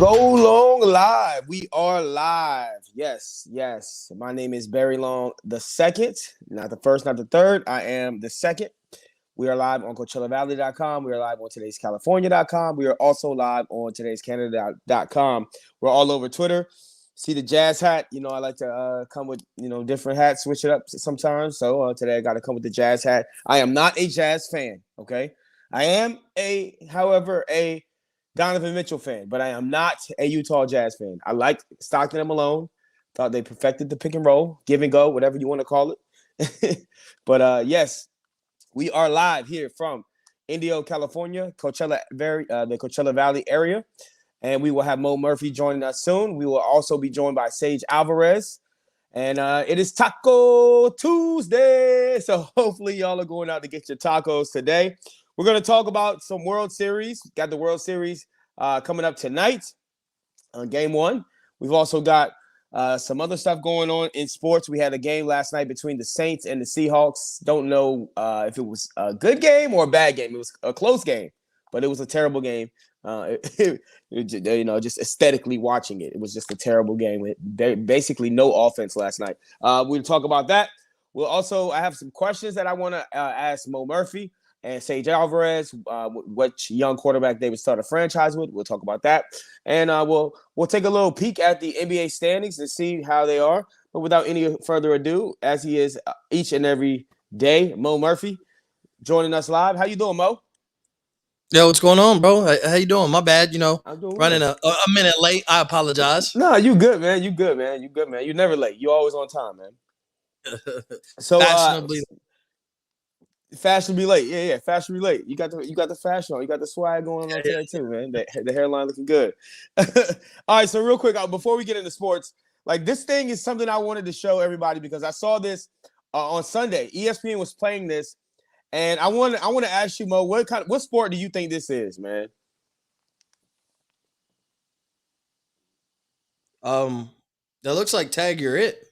Go Long Live. We are live. Yes, yes. My name is Barry Long the second, not the first, not the third. I am the second. We are live on CoachellaValley.com. We are live on today'scalifornia.com. We are also live on today'scanada.com. We're all over Twitter. See the jazz hat. You know, I like to come with, different hats, switch it up sometimes. So today I got to come with the jazz hat. I am not a jazz fan, okay? I am, however, a Donovan Mitchell fan, but I am not a Utah Jazz fan. I like Stockton and Malone. Thought they perfected the pick and roll, give and go, whatever you want to call it. But yes, we are live here from Indio, California, the Coachella Valley area. And we will have Mo Murphy joining us soon. We will also be joined by Sage Alvarez. And it is Taco Tuesday. So hopefully y'all are going out to get your tacos today. We're going to talk about some World Series. Got the World Series coming up tonight on Game 1. We've also got some other stuff going on in sports. We had a game last night between the Saints and the Seahawks. Don't know if it was a good game or a bad game. It was a close game, but it was a terrible game. Just aesthetically watching it, it was just a terrible game with basically no offense last night. We'll talk about that. I have some questions that I want to ask Mo Murphy and Sage Alvarez, which young quarterback they would start a franchise with. We'll talk about that. And we'll take a little peek at the NBA standings and see how they are. But without any further ado, as he is each and every day, Mo Murphy joining us live. How you doing, Mo? Yo, what's going on, bro? How you doing? My bad, I'm doing running well. a minute late. I apologize. No, you good, man. You good, man. You good, man. You're never late. You always on time, man. So Fashionably. fashionably late. Yeah. Fashionably late. You got the fashion on. You got the swag going on today too, man. The hairline looking good. All right, so real quick, before we get into sports, like this thing is something I wanted to show everybody because I saw this on Sunday. ESPN was playing this, and I want to ask you, Mo, what sport do you think this is, man? That looks like Tag You're It.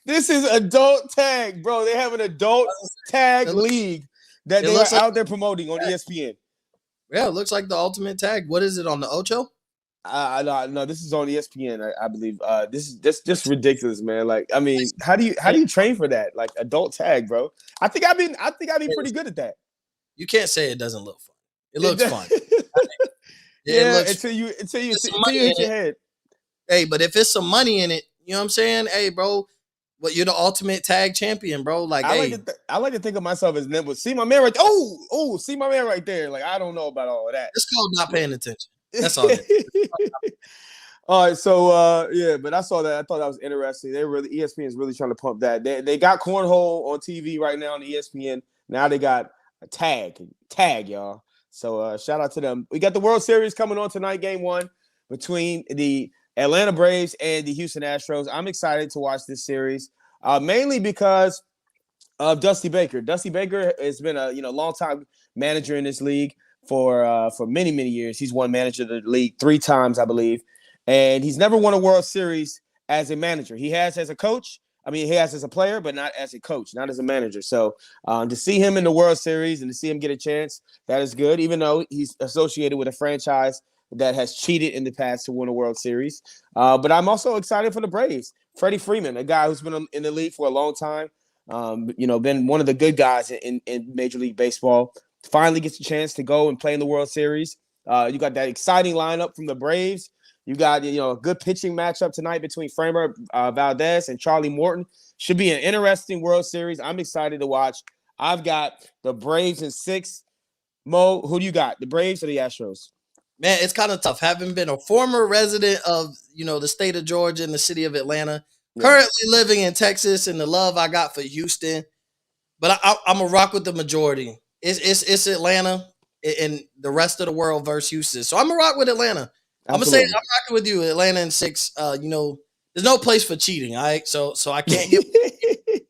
This is adult tag, bro. They have an adult tag league that they are out there promoting on ESPN. Yeah, it looks like the ultimate tag. What is it on the Ocho? No, this is on ESPN, I believe. This is just ridiculous, man. Like, I mean, how do you train for that? Like adult tag, bro. I think I'd be pretty good at that. You can't say it doesn't look fun. It looks fun. Yeah, until you hit your head. Hey, but if it's some money in it, you know what I'm saying? Hey, bro, you're the ultimate tag champion, bro. Like, I like to think of myself as nimble. See my man right there. Oh, see my man right there. Like, I don't know about all of that. It's called not paying attention. That's all. All right, so but I saw that. I thought that was interesting. ESPN is really trying to pump that. They got cornhole on TV right now on the ESPN. Now they got a tag, y'all. So shout out to them. We got the World Series coming on tonight, Game 1 between the Atlanta Braves and the Houston Astros. I'm excited to watch this series, mainly because of Dusty Baker. Dusty Baker has been a long-time manager in this league for many, many years. He's won manager of the league 3 times, I believe, and he's never won a World Series as a manager. He has as a coach. I mean, he has as a player, but not as a coach, not as a manager. So to see him in the World Series and to see him get a chance, that is good, even though he's associated with a franchise that has cheated in the past to win a World Series. But I'm also excited for the Braves. Freddie Freeman, a guy who's been in the league for a long time, been one of the good guys in Major League Baseball, finally gets a chance to go and play in the World Series. You got that exciting lineup from the Braves. You got a good pitching matchup tonight between Framber Valdez and Charlie Morton. Should be an interesting World Series. I'm excited to watch. I've got the Braves in 6. Mo, who do you got? The Braves or the Astros? Man, it's kind of tough. Having been a former resident of the state of Georgia and the city of Atlanta, currently living in Texas, and the love I got for Houston, but I'm a rock with the majority. It's Atlanta and the rest of the world versus Houston. So I'm a rock with Atlanta. Absolutely. I'm rocking with you, Atlanta in 6. There's no place for cheating. All right, so I can't get.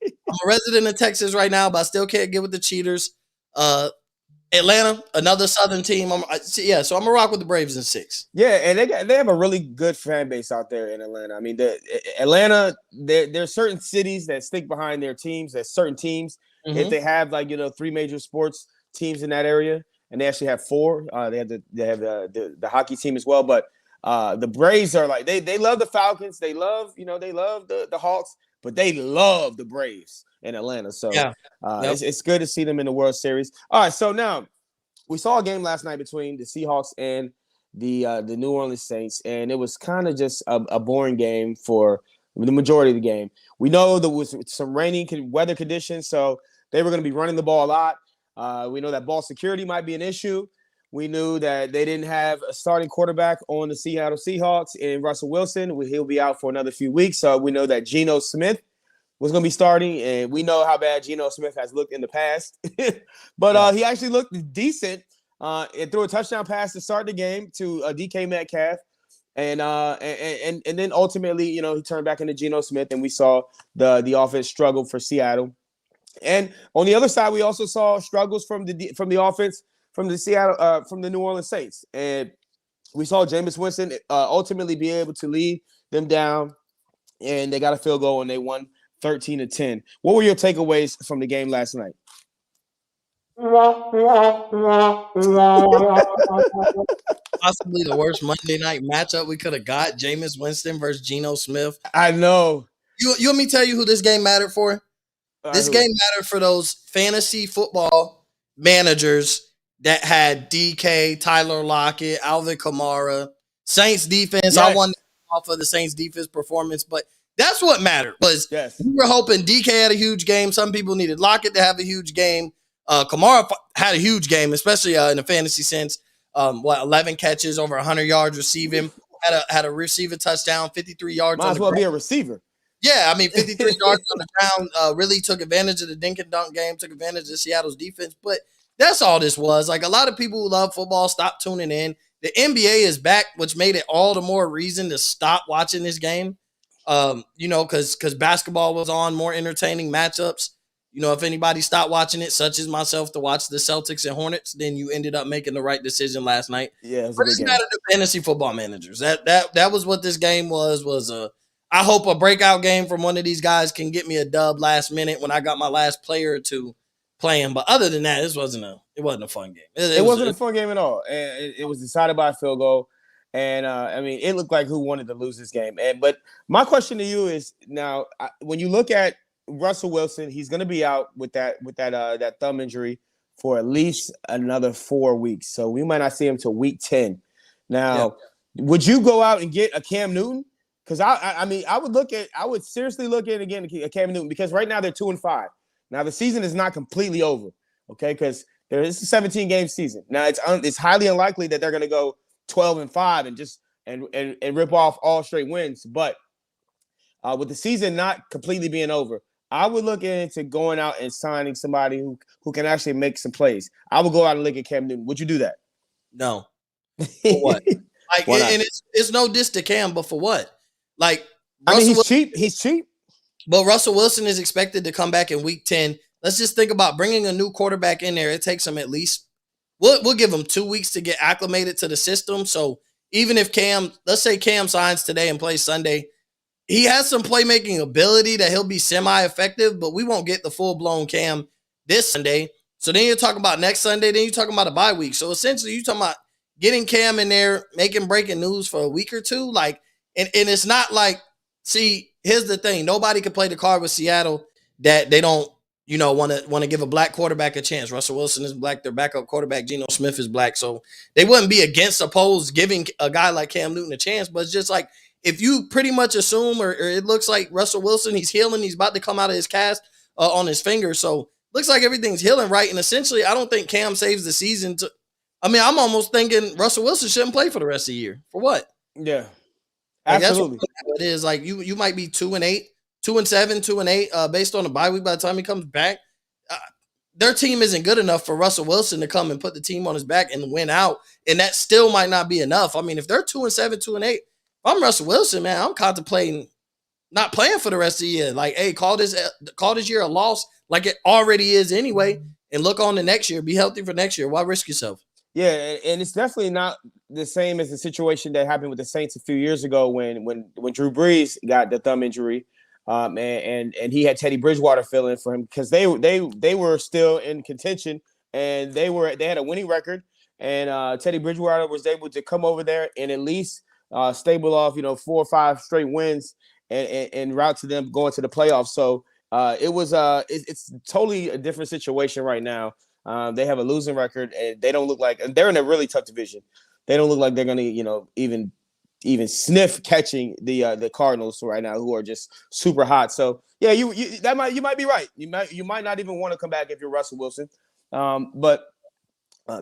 I'm a resident of Texas right now, but I still can't get with the cheaters. Atlanta, another Southern team. So I'm gonna rock with the Braves in 6. Yeah, and they have a really good fan base out there in Atlanta. I mean, Atlanta, there's certain cities that stick behind their teams. There's certain teams if they have 3 major sports teams in that area. and they actually have 4. They have the hockey team as well, but the Braves are like they love the Falcons. They love the Hawks, but they love the Braves in Atlanta. So Yeah. it's good to see them in the World Series. All right, so now we saw a game last night between the Seahawks and the New Orleans Saints, and it was kind of just a boring game for the majority of the game. We know there was some rainy weather conditions, so they were going to be running the ball a lot. We know that ball security might be an issue. We knew that they didn't have a starting quarterback on the Seattle Seahawks in Russell Wilson. He'll be out for another few weeks. So we know that Geno Smith was going to be starting, and we know how bad Geno Smith has looked in the past. But he actually looked decent and threw a touchdown pass to start the game to DK Metcalf. And then ultimately, he turned back into Geno Smith, and we saw the offense struggle for Seattle. And on the other side, we also saw struggles from the offense from the New Orleans Saints, and we saw Jameis Winston ultimately be able to lead them down, and they got a field goal and they won 13-10. What were your takeaways from the game last night? Possibly the worst Monday night matchup we could have got: Jameis Winston versus Geno Smith. I know. You want me to tell you who this game mattered for? This game mattered for those fantasy football managers that had DK, Tyler Lockett, Alvin Kamara, Saints defense. Yes. I won off of the Saints defense performance, but that's what mattered. Was we were hoping DK had a huge game. Some people needed Lockett to have a huge game. Kamara had a huge game, especially in the fantasy sense. 11 catches, over 100 yards receiving. Had a receiving touchdown, 53 yards. Might as well be a receiver. Yeah, I mean, 53 yards on the ground, really took advantage of the dink and dunk game, took advantage of Seattle's defense. But that's all this was. Like, a lot of people who love football stopped tuning in. The NBA is back, which made it all the more reason to stop watching this game. Because basketball was on, more entertaining matchups. If anybody stopped watching it, such as myself, to watch the Celtics and Hornets, then you ended up making the right decision last night. Yeah, it was but it's not the fantasy football managers. That was what this game was I hope a breakout game from one of these guys can get me a dub last minute when I got my last player or two playing. But other than that, it wasn't a fun game. It wasn't a fun game at all. And it was decided by a field goal. And it looked like who wanted to lose this game. But my question to you is now, when you look at Russell Wilson, he's going to be out with that thumb injury for at least another 4 weeks. So we might not see him till week 10. Now, would you go out and get a Cam Newton? Because I would seriously look at again a Cam Newton, because right now they're 2-5. Now the season is not completely over, okay? Because there is a 17-game season. Now it's highly unlikely that they're going to go 12-5 and just and rip off all straight wins. But with the season not completely being over, I would look into going out and signing somebody who can actually make some plays. I would go out and look at Cam Newton. Would you do that? No. For what? And it's no diss to Cam, but for what? He's cheap. He's cheap. But Russell Wilson is expected to come back in week 10. Let's just think about bringing a new quarterback in there. It takes him at least, we'll give him 2 weeks to get acclimated to the system. So even if let's say Cam signs today and plays Sunday, he has some playmaking ability that he'll be semi-effective, but we won't get the full-blown Cam this Sunday. So then you're talking about next Sunday, then you're talking about a bye week. So essentially you're talking about getting Cam in there, making breaking news for a week or two. And it's not like, see, here's the thing. Nobody can play the card with Seattle that they don't, want to give a black quarterback a chance. Russell Wilson is black. Their backup quarterback, Geno Smith, is black. So they wouldn't be opposed giving a guy like Cam Newton a chance. But it's just like, if you pretty much assume, or it looks like Russell Wilson, he's healing. He's about to come out of his cast on his finger. So looks like everything's healing right. And essentially, I don't think Cam saves the season. I'm almost thinking Russell Wilson shouldn't play for the rest of the year. For what? Yeah. Absolutely. That's what it is. Like you might be 2-8, 2-7, 2-8, based on the bye week by the time he comes back. Their team isn't good enough for Russell Wilson to come and put the team on his back and win out. And that still might not be enough. I mean, if they're 2-7, 2-8, if I'm Russell Wilson, man, I'm contemplating not playing for the rest of the year. Like, hey, call this year a loss like it already is anyway, and look on the next year. Be healthy for next year. Why risk yourself? Yeah, and it's definitely not the same as the situation that happened with the Saints a few years ago when Drew Brees got the thumb injury, and he had Teddy Bridgewater fill in for him because they were still in contention and they had a winning record. And Teddy Bridgewater was able to come over there and at least stable off, 4 or 5 straight wins and route to them going to the playoffs. So it's totally a different situation right now. They have a losing record, and they don't look like, and they're in a really tough division. They don't look like they're going to, even sniff catching the Cardinals right now, who are just super hot. So yeah, you might be right. You might not even want to come back if you're Russell Wilson. But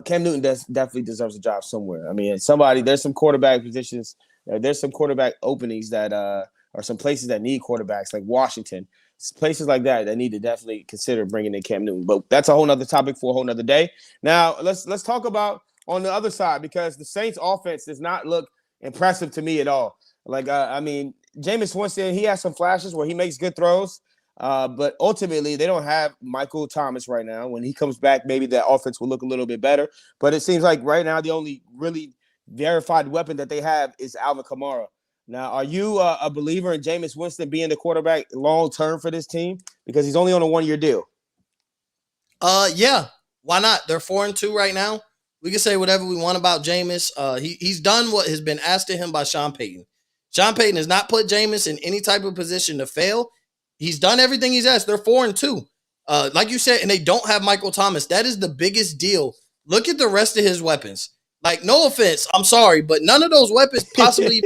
Cam Newton definitely deserves a job somewhere. I mean, there's some quarterback positions, there's some quarterback openings that or some places that need quarterbacks, like Washington, places like that need to definitely consider bringing in Cam Newton. But that's a whole nother topic for a whole nother day. Now let's talk about on the other side, because the Saints offense does not look impressive to me at all. Like, I mean, Jameis Winston, he has some flashes where he makes good throws, but ultimately they don't have Michael Thomas right now. When he comes back, maybe that offense will look a little bit better. But it seems like right now the only really verified weapon that they have is Alvin Kamara. Now, are you a believer in Jameis Winston being the quarterback long term for this team? Because he's only on a 1-year deal. Yeah. Why not? They're 4-2 right now. We can say whatever we want about Jameis. He's done what has been asked of him by Sean Payton. Sean Payton has not put Jameis in any type of position to fail. He's done everything he's asked. They're 4-2. Like you said, and they don't have Michael Thomas. That is the biggest deal. Look at the rest of his weapons. Like, no offense, I'm sorry, but none of those weapons possibly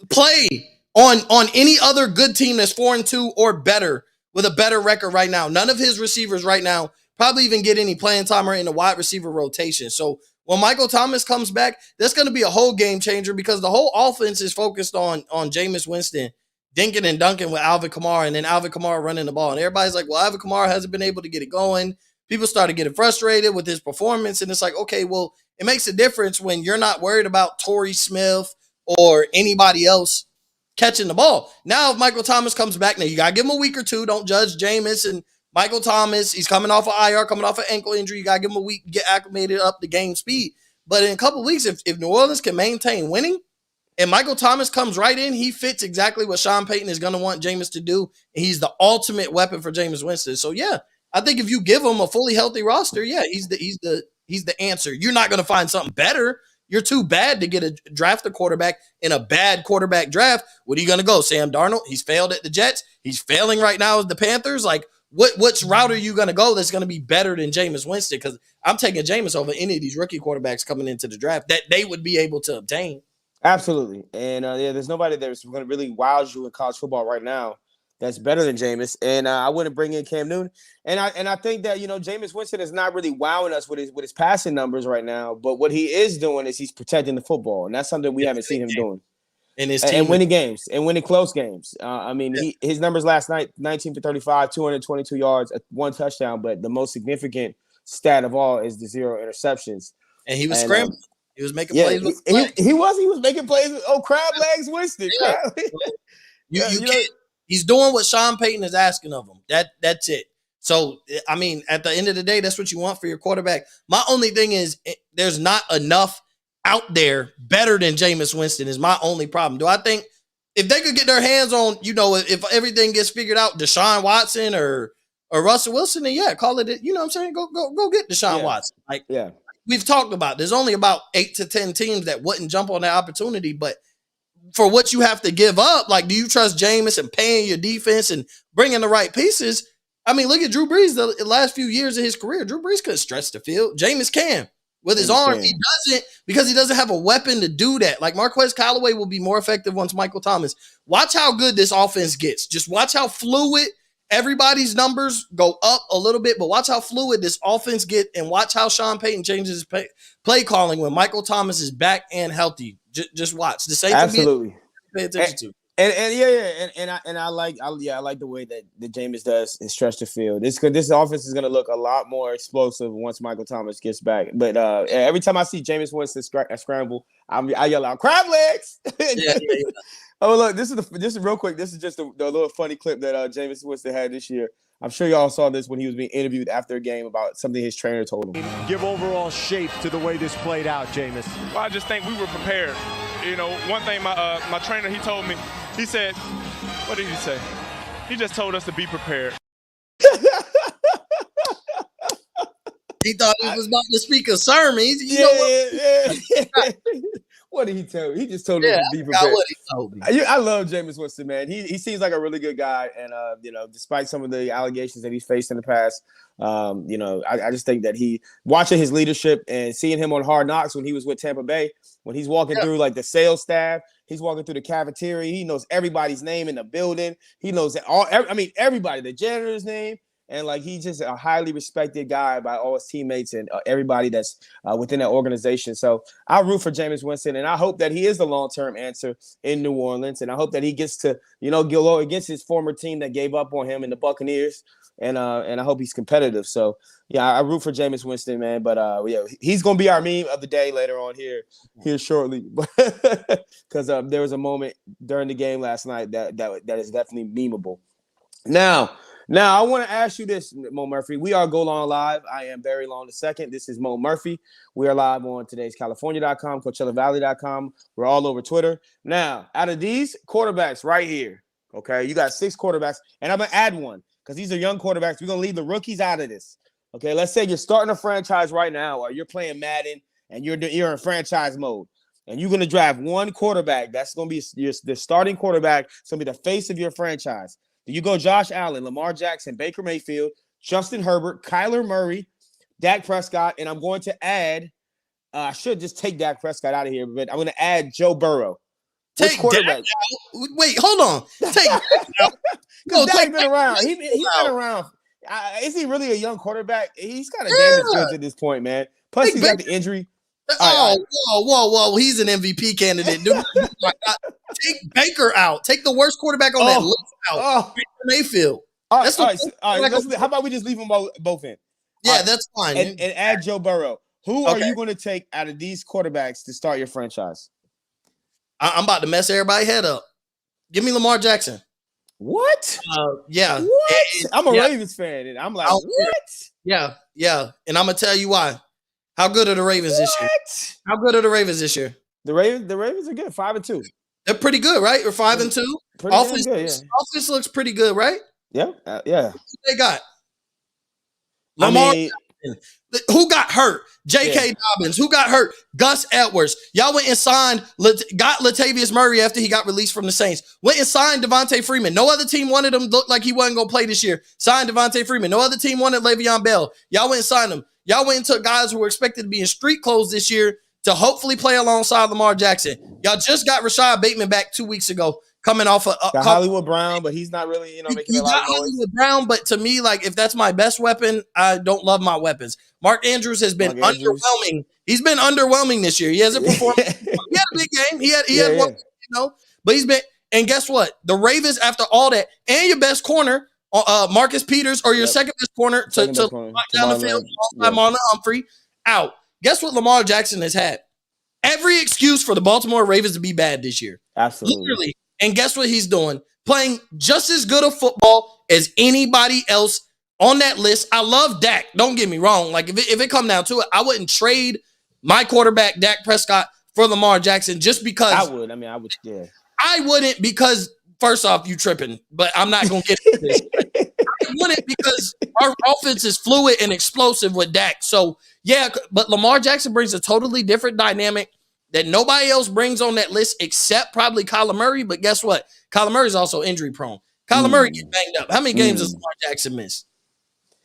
play on any other good team that's 4-2 or better with a better record right now. None of his receivers right now probably even get any playing time or in the wide receiver rotation. So when Michael Thomas comes back, that's going to be a whole game changer, because the whole offense is focused on Jameis Winston dinking and dunking with Alvin Kamara, and then Alvin Kamara running the ball. And everybody's like, well, Alvin Kamara hasn't been able to get it going. People started getting frustrated with his performance, and it's like, okay, well, it makes a difference when you're not worried about Torrey Smith or anybody else catching the ball. Now, if Michael Thomas comes back, now you got to give him a week or two. Don't judge Jameis and Michael Thomas. He's coming off of IR, coming off an ankle injury. You got to give him a week, get acclimated up to game speed. But in a couple of weeks, if New Orleans can maintain winning and Michael Thomas comes right in, he fits exactly what Sean Payton is going to want Jameis to do. And he's the ultimate weapon for Jameis Winston. So, yeah, I think if you give him a fully healthy roster, yeah, he's the answer. You're not going to find something better. You're too bad to draft a quarterback in a bad quarterback draft. What are you going to go? Sam Darnold? He's failed at the Jets. He's failing right now with the Panthers. Like, which route are you going to go that's going to be better than Jameis Winston? Because I'm taking Jameis over any of these rookie quarterbacks coming into the draft that they would be able to obtain. Absolutely. And there's nobody that's going to really wow you in college football right now that's better than Jameis. And I wouldn't bring in Cam Newton. And I think that, Jameis Winston is not really wowing us with his passing numbers right now. But what he is doing is he's protecting the football. And that's something we haven't seen him doing. And his team and winning games and winning close games. His numbers last night, 19 for 35, 222 yards, 1 touchdown. But the most significant stat of all is the 0 interceptions. And he was scrambling. He was making plays with he was making plays with crab legs Winston. Yeah. He's doing what Sean Payton is asking of him. That's it. So, I mean, at the end of the day, that's what you want for your quarterback. My only thing is there's not enough out there better than Jameis Winston is my only problem. Do I think if they could get their hands on, if everything gets figured out, Deshaun Watson or Russell Wilson, then yeah, call it, you know what I'm saying? Go get Deshaun Watson. Like, yeah. We've talked about, there's only about 8 to 10 teams that wouldn't jump on that opportunity, but for what you have to give up, like, do you trust Jameis and paying your defense and bringing the right pieces? I mean, look at Drew Brees the last few years of his career. Drew Brees couldn't stretch the field. Jameis can. With his arm, he doesn't, because he doesn't have a weapon to do that. Like, Marquez Callaway will be more effective once Michael Thomas. Watch how good this offense gets. Just watch how fluid everybody's numbers go up a little bit, but watch how fluid this offense get, and watch how Sean Payton changes his play calling when Michael Thomas is back and healthy. Just watch. The same absolutely. Pay attention to. And I like the way that Jameis does and stretch the field. This offense is going to look a lot more explosive once Michael Thomas gets back. But every time I see Jameis Winston scramble, I yell out crab legs. Yeah. Oh, look, this is real quick. This is just the little funny clip that Jameis Winston had this year. I'm sure y'all saw this when he was being interviewed after a game about something his trainer told him. Give overall shape to the way this played out, Jameis. Well, I just think we were prepared. One thing my trainer, he told me, he said, what did he say? He just told us to be prepared. He thought he was about to speak a sermon. You know what? What did he tell me? He just told me Yeah, to be I forgot prepared. what he told me. I love Jameis Winston, man. He seems like a really good guy, and despite some of the allegations that he's faced in the past, I just think that watching his leadership and seeing him on Hard Knocks when he was with Tampa Bay, when he's walking through like the sales staff, he's walking through the cafeteria. He knows everybody's name in the building. He knows everybody, the janitor's name. And like he's just a highly respected guy by all his teammates and everybody that's within that organization. So I root for Jameis Winston, and I hope that he is the long-term answer in New Orleans. And I hope that he gets to go against his former team that gave up on him in the Buccaneers. And I hope he's competitive. So yeah, I root for Jameis Winston, man. But he's gonna be our meme of the day later on here shortly, because there was a moment during the game last night that is definitely memeable. Now, I want to ask you this, Mo Murphy. We are Go Long Live. I am Barry Long II. This is Mo Murphy. We are live on todayscalifornia.com, CoachellaValley.com. We're all over Twitter. Now, out of these quarterbacks right here, okay, you got 6 quarterbacks, and I'm going to add one because these are young quarterbacks. We're going to leave the rookies out of this. Okay, let's say you're starting a franchise right now, or you're playing Madden, and you're in franchise mode, and you're going to draft one quarterback. That's going to be the starting quarterback. It's going to be the face of your franchise. You go Josh Allen, Lamar Jackson, Baker Mayfield, Justin Herbert, Kyler Murray, Dak Prescott, and I'm going to add I should just take Dak Prescott out of here, but I'm going to add Joe Burrow. Take quarterback. Wait, hold on. Take because Dak's been around. He's been around. Is he really a young quarterback? He's kind of damaged goods at this point, man. Plus, he's got the injury. Whoa. He's an MVP candidate. Dude. Take Baker out. Take the worst quarterback on that list out. Baker Mayfield. All right. How about we just leave them both in? Yeah, that's fine. And add Joe Burrow. Who are you going to take out of these quarterbacks to start your franchise? I'm about to mess everybody's head up. Give me Lamar Jackson. What? Yeah. What? I'm a Ravens fan, and I'm like, what? Yeah. And I'm going to tell you why. How good are the Ravens this year? How good are the Ravens this year? The Ravens are good, 5-2. They're pretty good, right? We're 5-2. Offense looks pretty good, right? Yep. What they got? Lamar. Who got hurt? J.K. Dobbins. Who got hurt? Gus Edwards. Y'all went and got Latavius Murray after he got released from the Saints. Went and signed Devontae Freeman. No other team wanted him. Looked like he wasn't going to play this year. Signed Devontae Freeman. No other team wanted Le'Veon Bell. Y'all went and signed him. Y'all went and took guys who were expected to be in street clothes this year to hopefully play alongside Lamar Jackson. Y'all just got Rashad Bateman back 2 weeks ago, coming off of Hollywood Brown, but he's not really, making a lot of noise. Hollywood Brown, but to me, like, if that's my best weapon, I don't love my weapons. Mark Andrews has been underwhelming. He's been underwhelming this year. He hasn't performed. He had a big game. He had one, but he's been. And guess what? The Ravens, after all that, and your best corner, Marcus Peters, or your second best corner to down the field, Marlon Humphrey, out. Guess what Lamar Jackson has had? Every excuse for the Baltimore Ravens to be bad this year. Absolutely. Literally. And guess what he's doing? Playing just as good a football as anybody else on that list. I love Dak. Don't get me wrong. Like, if it come down to it, I wouldn't trade my quarterback, Dak Prescott, for Lamar Jackson just because. I would. Yeah. I wouldn't because, first off, you tripping. But I'm not going to get into this. I wouldn't because our offense is fluid and explosive with Dak. So, yeah, but Lamar Jackson brings a totally different dynamic that nobody else brings on that list except probably Kyler Murray. But guess what? Kyler Murray is also injury prone. Kyler Murray gets banged up. How many games does Lamar Jackson miss?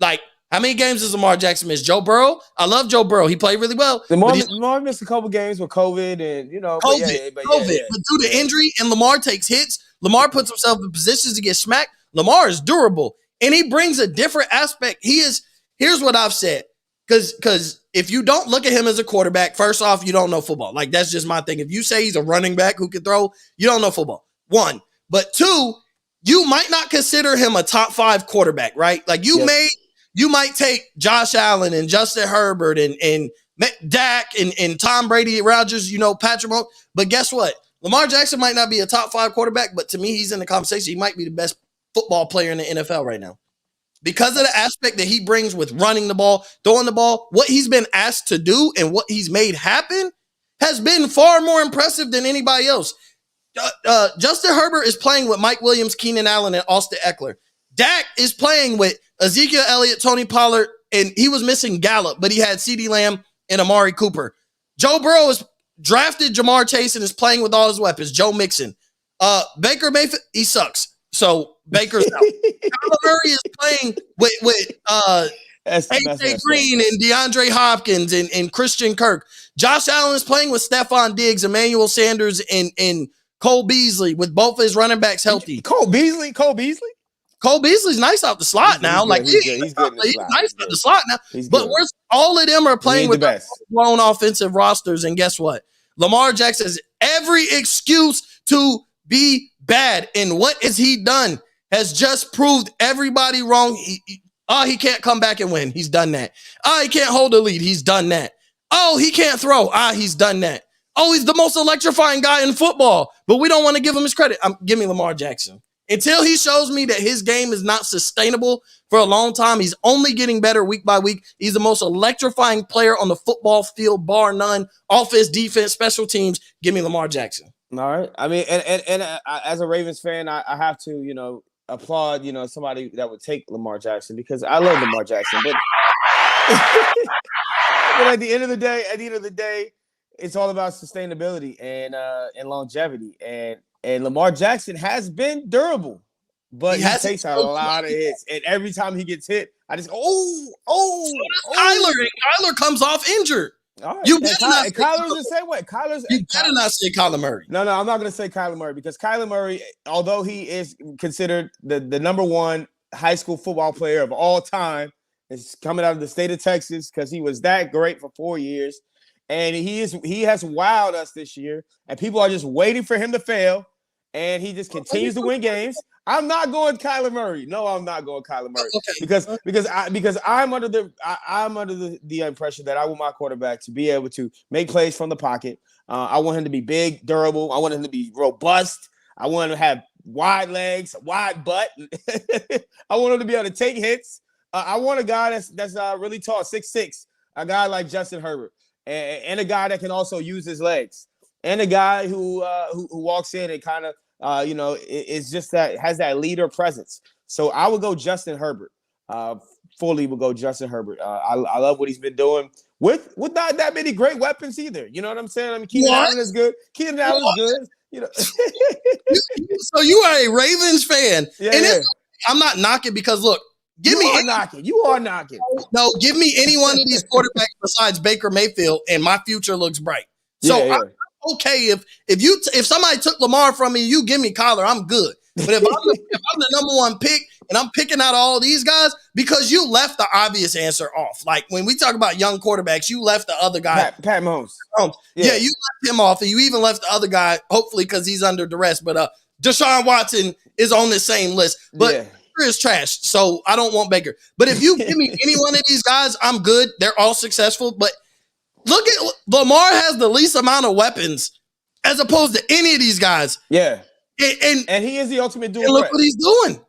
Like, how many games does Lamar Jackson miss? Joe Burrow? I love Joe Burrow. He played really well. Lamar missed a couple games with COVID and, COVID. But due to injury, and Lamar takes hits, Lamar puts himself in positions to get smacked. Lamar is durable, and he brings a different aspect. Here's what I've said. Because if you don't look at him as a quarterback, first off, you don't know football. Like, that's just my thing. If you say he's a running back who can throw, you don't know football. One. But two, you might not consider him a top 5 quarterback, right? Like, you might take Josh Allen and Justin Herbert and Dak and Tom Brady, Rodgers, Patrick Mahomes. But guess what? Lamar Jackson might not be a top 5 quarterback, but to me, he's in the conversation. He might be the best football player in the NFL right now. Because of the aspect that he brings with running the ball, throwing the ball, what he's been asked to do and what he's made happen has been far more impressive than anybody else. Justin Herbert is playing with Mike Williams, Keenan Allen, and Austin Eckler. Dak is playing with Ezekiel Elliott, Tony Pollard, and he was missing Gallup, but he had CeeDee Lamb and Amari Cooper. Joe Burrow is drafted Jamar Chase and is playing with all his weapons. Joe Mixon. Baker Mayfield, he sucks. So Baker's out. Kyler Murray is playing with AJ Green and DeAndre Hopkins and Christian Kirk. Josh Allen is playing with Stephon Diggs, Emmanuel Sanders, and Cole Beasley with both of his running backs healthy. Cole Beasley's nice out the slot now. He's nice out the slot now. But all of them are playing with blown offensive rosters. And guess what? Lamar Jackson has every excuse to be bad. And what has he done? Has just proved everybody wrong. He can't come back and win. He's done that. He can't hold a lead. He's done that. He can't throw. He's done that. He's the most electrifying guy in football, but we don't want to give him his credit. Give me Lamar Jackson. Until he shows me that his game is not sustainable for a long time, he's only getting better week by week. He's the most electrifying player on the football field, bar none. Offense, defense, special teams. Give me Lamar Jackson. All right. I mean, and as a Ravens fan, I have to, applaud, somebody that would take Lamar Jackson because I love Lamar Jackson. But, but at the end of the day, it's all about sustainability and longevity. And Lamar Jackson has been durable, but he takes a lot of hits. And every time he gets hit, I just Kyler comes off injured. All right. You better not. Kyler's the same way. You better not say Kyler Murray. No, I'm not going to say Kyler Murray because Kyler Murray, although he is considered the number one high school football player of all time, is coming out of the state of Texas because he was that great for 4 years. And he has wowed us this year, and people are just waiting for him to fail, and he just continues to win games. I'm not going Kyler Murray. No, I'm not going Kyler Murray because I'm under the impression that I want my quarterback to be able to make plays from the pocket. I want him to be big, durable. I want him to be robust. I want him to have wide legs, wide butt. I want him to be able to take hits. I want a guy that's really tall, 6'6", a guy like Justin Herbert. And a guy that can also use his legs, and a guy who walks in and kind of is just has that leader presence. So I would go Justin Herbert. Fully would go Justin Herbert. I love what he's been doing with not that many great weapons either. You know what I'm saying? I mean, Keenan Allen is good. Keenan Allen is good. So you are a Ravens fan, yeah. I'm not knocking because look. You are knocking. No, give me any one of these quarterbacks besides Baker Mayfield, and my future looks bright. So I'm okay if somebody took Lamar from me, you give me Kyler, I'm good. But if I'm the number one pick and I'm picking out all these guys, because you left the obvious answer off. Like when we talk about young quarterbacks, you left the other guy. Pat Mahomes. Yeah, you left him off, and you even left the other guy, hopefully because he's under duress. But Deshaun Watson is on the same list. But is trash, so I don't want Baker. But if you give me any one of these guys, I'm good. They're all successful. But look at Lamar has the least amount of weapons as opposed to any of these guys. Yeah, and he is the ultimate dual. Look what he's doing.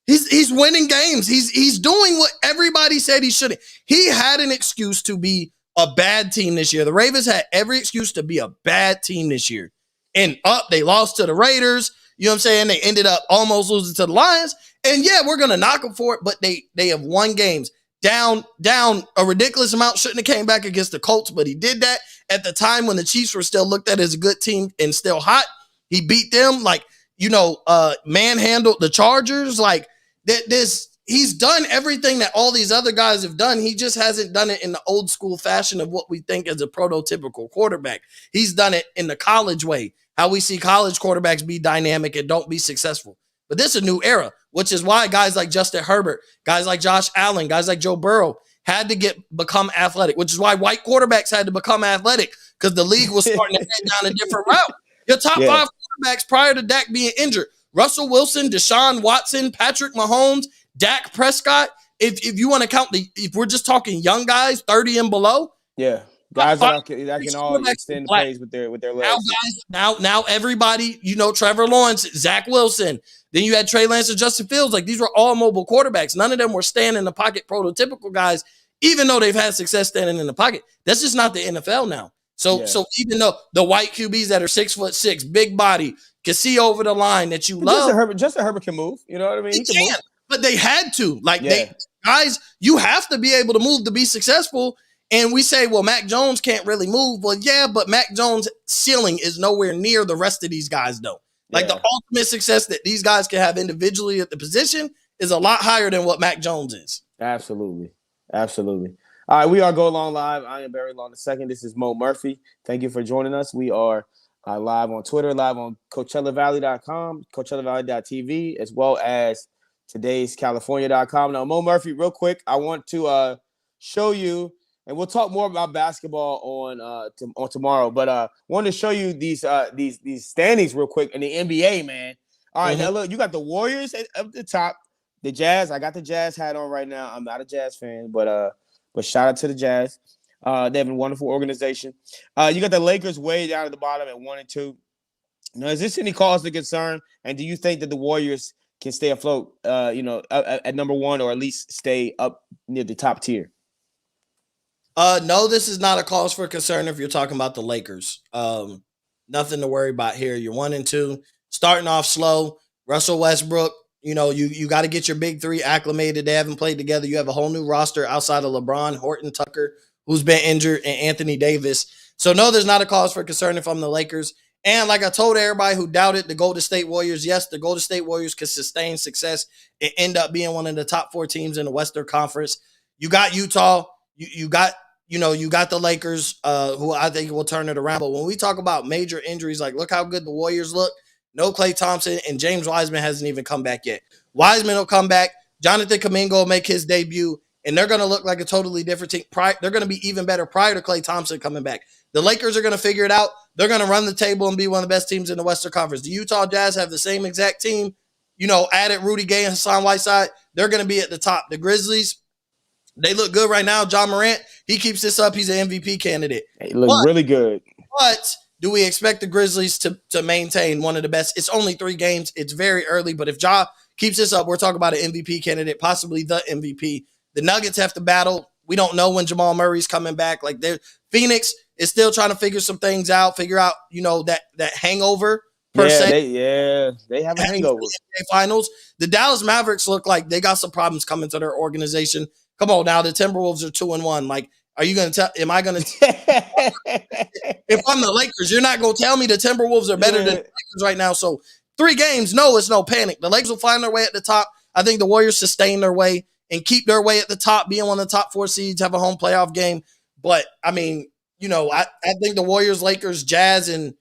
He's winning games. He's doing what everybody said he shouldn't. He had an excuse to be a bad team this year. The Ravens had every excuse to be a bad team this year, and they lost to the Raiders. You know what I'm saying? They ended up almost losing to the Lions. And yeah, we're going to knock them for it, but they have won games. Down a ridiculous amount. Shouldn't have came back against the Colts, but he did that at the time when the Chiefs were still looked at as a good team and still hot. He beat them, manhandled the Chargers. He's done everything that all these other guys have done. He just hasn't done it in the old school fashion of what we think is a prototypical quarterback. He's done it in the college way, how we see college quarterbacks be dynamic and don't be successful. But this is a new era, which is why guys like Justin Herbert, guys like Josh Allen, guys like Joe Burrow had to become athletic, which is why white quarterbacks had to become athletic because the league was starting to head down a different route. Your top five quarterbacks prior to Dak being injured, Russell Wilson, Deshaun Watson, Patrick Mahomes, Dak Prescott. If you want to count if we're just talking young guys, 30 and below. Yeah. Guys that can all extend plays with their legs. Now everybody, Trevor Lawrence, Zach Wilson. Then you had Trey Lance and Justin Fields. These were all mobile quarterbacks. None of them were standing in the pocket prototypical guys, even though they've had success standing in the pocket. That's just not the NFL now. So even though the white QBs that are 6'6", big body, can see over the line that you love. Justin Herbert can move. You know what I mean? He can move. But they had to. guys, you have to be able to move to be successful. And we say, well, Mac Jones can't really move. Well, yeah, but Mac Jones' ceiling is nowhere near the rest of these guys, though. Like the ultimate success that these guys can have individually at the position is a lot higher than what Mac Jones is. Absolutely. Absolutely. All right, we are Go Long Live. I am Barry Long II. This is Mo Murphy. Thank you for joining us. We are live on Twitter, live on CoachellaValley.com, CoachellaValley.tv, as well as today'scalifornia.com. Now, Mo Murphy, real quick, I want to show you, and we'll talk more about basketball on tomorrow, but I wanted to show you these standings real quick in the NBA, man. All right, now look, you got the Warriors at the top, the Jazz. I got the Jazz hat on right now. I'm not a Jazz fan, but shout out to the Jazz. They have a wonderful organization. You got the Lakers way down at the bottom at 1 and 2. Now, is this any cause to concern? And do you think that the Warriors can stay afloat, at number 1, or at least stay up near the top tier? No, this is not a cause for concern if you're talking about the Lakers. Nothing to worry about here. You're 1 and 2, starting off slow. Russell Westbrook, you got to get your big three acclimated. They haven't played together. You have a whole new roster outside of LeBron, Horton Tucker, who's been injured, and Anthony Davis. So, no, there's not a cause for concern if I'm the Lakers. And like I told everybody who doubted the Golden State Warriors, yes, the Golden State Warriors could sustain success and end up being one of the top 4 teams in the Western Conference. You got Utah. You got the Lakers, who I think will turn it around. But when we talk about major injuries, like look how good the Warriors look. No Klay Thompson, and James Wiseman hasn't even come back yet. Wiseman will come back. Jonathan Kuminga will make his debut, and they're going to look like a totally different team. They're going to be even better prior to Klay Thompson coming back. The Lakers are going to figure it out. They're going to run the table and be one of the best teams in the Western Conference. The Utah Jazz have the same exact team. Added Rudy Gay and Hassan Whiteside. They're going to be at the top. The Grizzlies, they look good right now. John Morant, he keeps this up. He's an MVP candidate. He looks really good. But do we expect the Grizzlies to maintain one of the best? It's only 3 games. It's very early. But if Ja keeps this up, we're talking about an MVP candidate, possibly the MVP. The Nuggets have to battle. We don't know when Jamal Murray's coming back. Like Phoenix is still trying to figure some things out, that hangover per se. They have a hangover. Finals. The Dallas Mavericks look like they got some problems coming to their organization. Come on now, the Timberwolves are 2-1. Like, are you going to tell? Am I going to? If I'm the Lakers, you're not going to tell me the Timberwolves are better than the Lakers right now. So 3 games, no, it's no panic. The Lakers will find their way at the top. I think the Warriors sustain their way and keep their way at the top, being one of the top 4 seeds, have a home playoff game. But I mean, I think the Warriors, Lakers, Jazz, and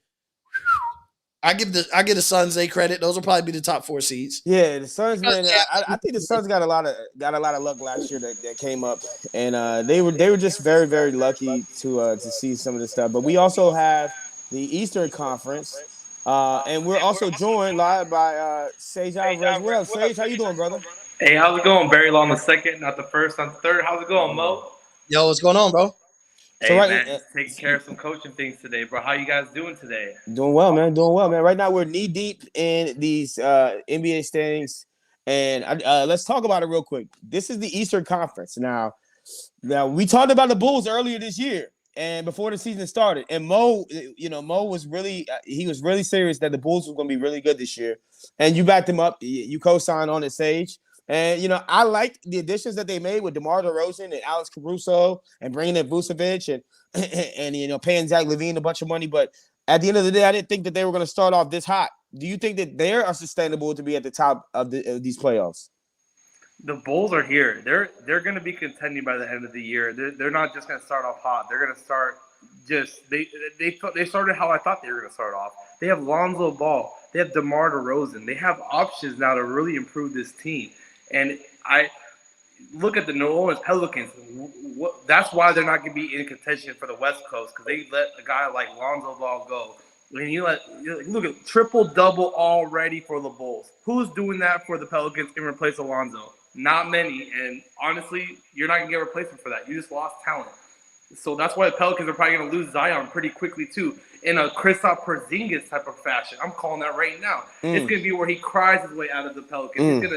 I give the Suns a credit. Those will probably be the top 4 seeds. Yeah, the Suns, man. I think the Suns got a lot of luck last year that came up, and they were just very, very lucky to see some of this stuff. But we also have the Eastern Conference, and we're also joined live by Sage Alvarez. What up, Sage? How you doing, brother? Hey, how's it going? Barry Long II, not the first, not the third. How's it going, Mo? Yo, what's going on, bro? Hey, man, taking care of some coaching things today, bro. How you guys doing today? Doing well, man. Right now, we're knee deep in these NBA standings, and let's talk about it real quick. This is the Eastern Conference. Now we talked about the Bulls earlier this year, and before the season started, and Mo was really serious that the Bulls was going to be really good this year, and you backed him up. You co-signed on it, Sage. And, I like the additions that they made with DeMar DeRozan and Alex Caruso and bringing in Vucevic and paying Zach LaVine a bunch of money. But at the end of the day, I didn't think that they were going to start off this hot. Do you think that they are sustainable to be at the top of these playoffs? The Bulls are here. They're going to be contending by the end of the year. They're not just going to start off hot. They're going to start they started how I thought they were going to start off. They have Lonzo Ball. They have DeMar DeRozan. They have options now to really improve this team. And I look at the New Orleans Pelicans. That's why they're not going to be in contention for the West Coast, because they let a guy like Lonzo Ball go. When you look at triple-double already for the Bulls. Who's doing that for the Pelicans in replace of Lonzo? Not many. And honestly, you're not going to get a replacement for that. You just lost talent. So that's why the Pelicans are probably going to lose Zion pretty quickly too, in a Kristaps Porzingis type of fashion. I'm calling that right now. It's going to be where he cries his way out of the Pelicans.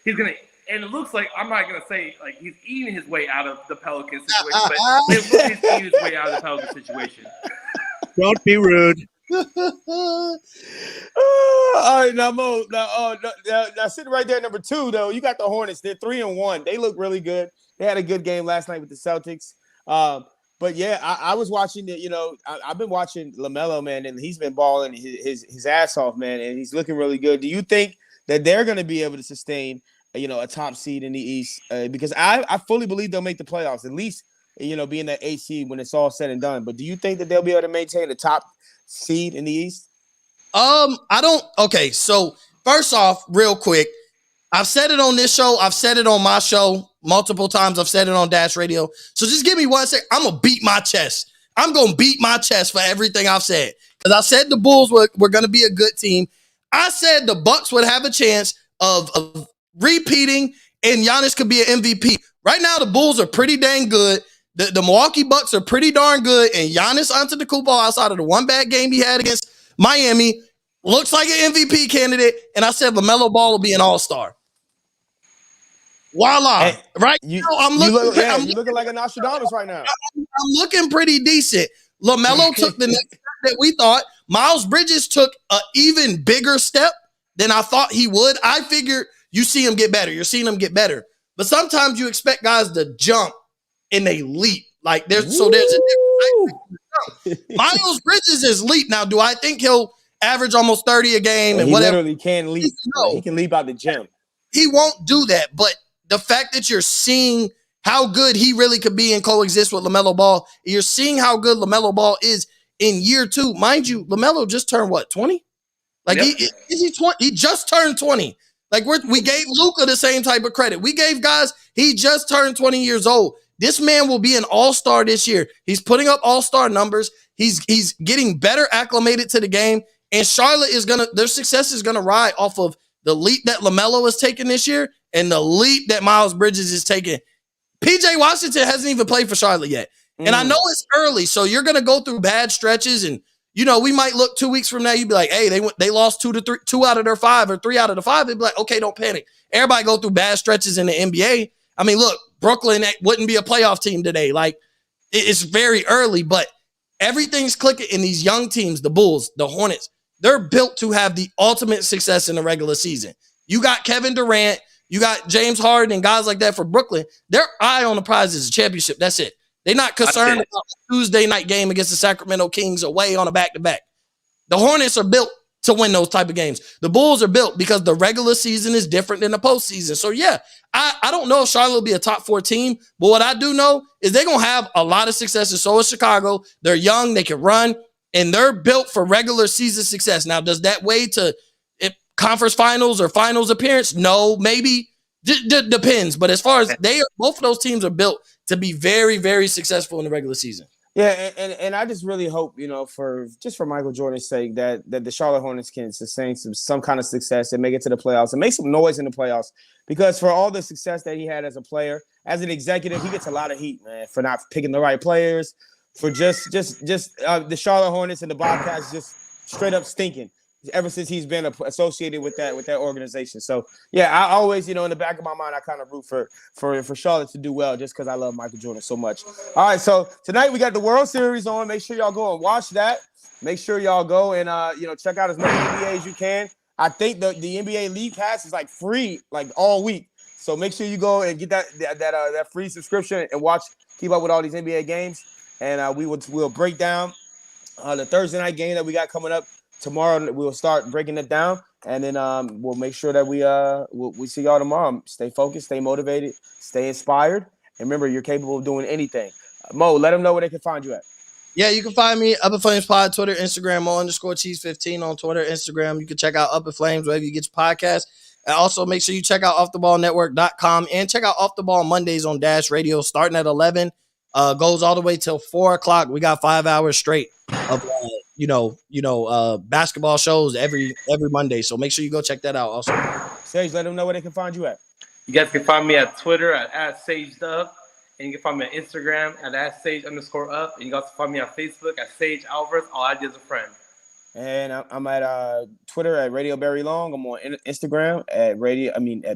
He's gonna, and it looks like, I'm not gonna say like he's eating his way out of the Pelicans situation, but it looks like he's eating his way out of the Pelicans situation. Don't be rude. All right, now Mo, now sitting right there at number 2 though, you got the Hornets. They're 3-1. They look really good. They had a good game last night with the Celtics. But yeah, I was watching it. I've been watching LaMelo, man, and he's been balling his ass off, man, and he's looking really good. Do you think that they're going to be able to sustain, a top seed in the East? Because I fully believe they'll make the playoffs, at least, being that 8 seed when it's all said and done. But do you think that they'll be able to maintain the top seed in the East? I don't. Okay, so first off, real quick, I've said it on this show. I've said it on my show multiple times. I've said it on Dash Radio. So just give me 1 second. I'm going to beat my chest. I'm going to beat my chest for everything I've said. Because I said the Bulls were going to be a good team. I said the Bucks would have a chance of repeating and Giannis could be an MVP. Right now, the Bulls are pretty dang good. The Milwaukee Bucks are pretty darn good. And Giannis Antetokounmpo, outside of the one bad game he had against Miami, looks like an MVP candidate. And I said LaMelo Ball will be an all-star. Voila. Hey, right now, I'm looking like a Nostradamus right now. I'm looking pretty decent. LaMelo took the next step that we thought. Miles Bridges took an even bigger step than I thought he would. I figured you see him get better. You're seeing him get better. But sometimes you expect guys to jump and they leap. Like there's a difference. Miles Bridges is leap. Now, do I think he'll average almost 30 a game and he whatever? Literally can leap. No. He can leap out the gym. He won't do that. But the fact that you're seeing how good he really could be and coexist with LaMelo Ball, you're seeing how good LaMelo Ball is in year 2. Mind you, LaMelo just turned what, 20? Like Yep. is he 20? He just turned 20. Like we gave Luka the same type of credit. We gave guys, he just turned 20 years old. This man will be an all-star this year. He's putting up all-star numbers. He's getting better acclimated to the game. And Charlotte their success is gonna ride off of the leap that LaMelo is taking this year and the leap that Miles Bridges is taking. PJ Washington hasn't even played for Charlotte yet. And I know it's early, so you're going to go through bad stretches. And, we might look 2 weeks from now, you'd be like, hey, they lost 2 out of their 5 or 3 out of the 5. They'd be like, okay, don't panic. Everybody go through bad stretches in the NBA. I mean, look, Brooklyn wouldn't be a playoff team today. Like, it's very early, but everything's clicking in these young teams, the Bulls, the Hornets. They're built to have the ultimate success in the regular season. You got Kevin Durant, you got James Harden and guys like that for Brooklyn. Their eye on the prize is a championship. That's it. They're not concerned about the Tuesday night game against the Sacramento Kings away on a back-to-back. The Hornets are built to win those type of games. The Bulls are built because the regular season is different than the postseason. So, yeah, I don't know if Charlotte will be a top 4 team, but what I do know is they're going to have a lot of success, and so is Chicago. They're young, they can run, and they're built for regular season success. Now, does that weigh to conference finals or finals appearance? No, maybe. Depends. But as far as both of those teams are built to be very, very successful in the regular season. Yeah, and I just really hope, for Michael Jordan's sake, that the Charlotte Hornets can sustain some kind of success and make it to the playoffs and make some noise in the playoffs. Because for all the success that he had as a player, as an executive, he gets a lot of heat, man, for not picking the right players, for just the Charlotte Hornets and the Bobcats just straight up stinking ever since he's been associated with that organization. So yeah, I always, in the back of my mind, I kind of root for Charlotte to do well just because I love Michael Jordan so much. All right, so tonight we got the World Series on. Make sure y'all go and watch that. Make sure y'all go and check out as much NBA as you can. I think the NBA League Pass is like free like all week. So make sure you go and get that free subscription and keep up with all these NBA games. And we'll break down the Thursday night game that we got coming up. Tomorrow we'll start breaking it down, and then we'll make sure that we see y'all tomorrow. Stay focused, stay motivated, stay inspired, and remember, you're capable of doing anything. Mo, let them know where they can find you at. Yeah, you can find me Up in Flames Pod, Twitter, Instagram, _cheese15 on Twitter, Instagram. You can check out Up in Flames wherever you get your podcast. And also make sure you check out offtheballnetwork.com and check out Off the Ball Mondays on Dash Radio starting at 11. Goes all the way till 4 o'clock. We got 5 hours straight of basketball shows every Monday. So make sure you go check that out also. Sage, let them know where they can find you at. You guys can find me at Twitter at @SageDub, and you can find me on Instagram at @Sage_up, and you can also find me on Facebook at Sage Alvarez. I'll add you as a friend. And I'm at Twitter at Radio Barry Long. I'm on Instagram at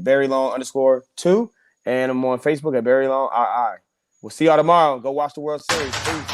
Barry Long _2, and I'm on Facebook at Barry Long II. We'll see y'all tomorrow. Go watch the World Series. Peace.